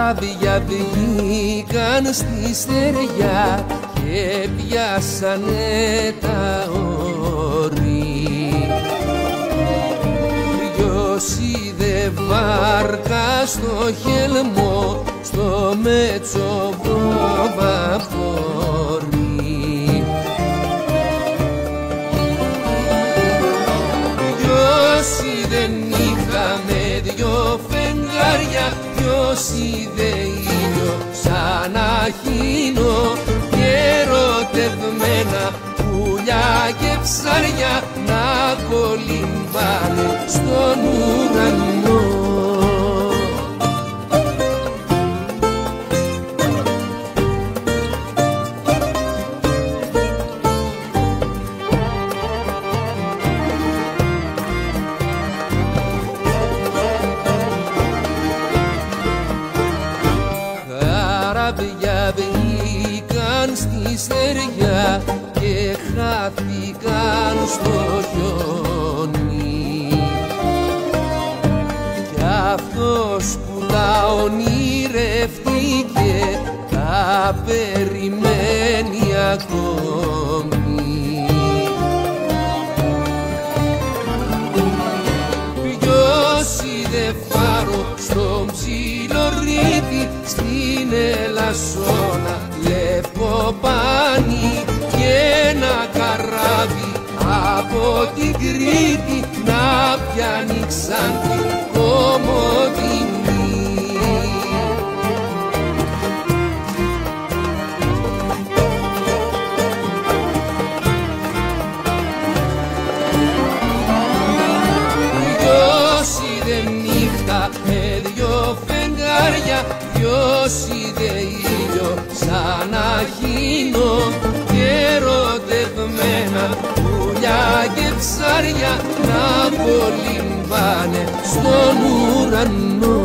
καράβια βγήκαν στη στεριά και πιάσανε τα όρη. Είδε βάρκα στο χελμό, στο Μετσοβό βαπόρι. Ποιος είδε νύχτα με δυο φεγγάρια, ποιος είδε ήλιο σαν να χύνω, και ερωτευμένα πουλιά και ψάρια να κολυμπάνε στον ουρανό. Καράβια βγήκαν στη στεριά και χάθηκαν στο χιόνι, κι αυτός που τα ονειρευτήκε τα περιμένει ακόμη. Ποιος είδε φάρο στον Ψιλορρίτη, στην Ελασσόνα λευκοπάνη, και ένα καράβι από την Κρήτη να πιάνει Ξάνθη Κομοτηνή. Ποιος είδε νύχτα με δυο φεγγάρια, ποιος είδε ήλιο σαν να χύνω, και ερωτευμένα πουλιά και ψάρια να κολυμπάνε στον ουρανό.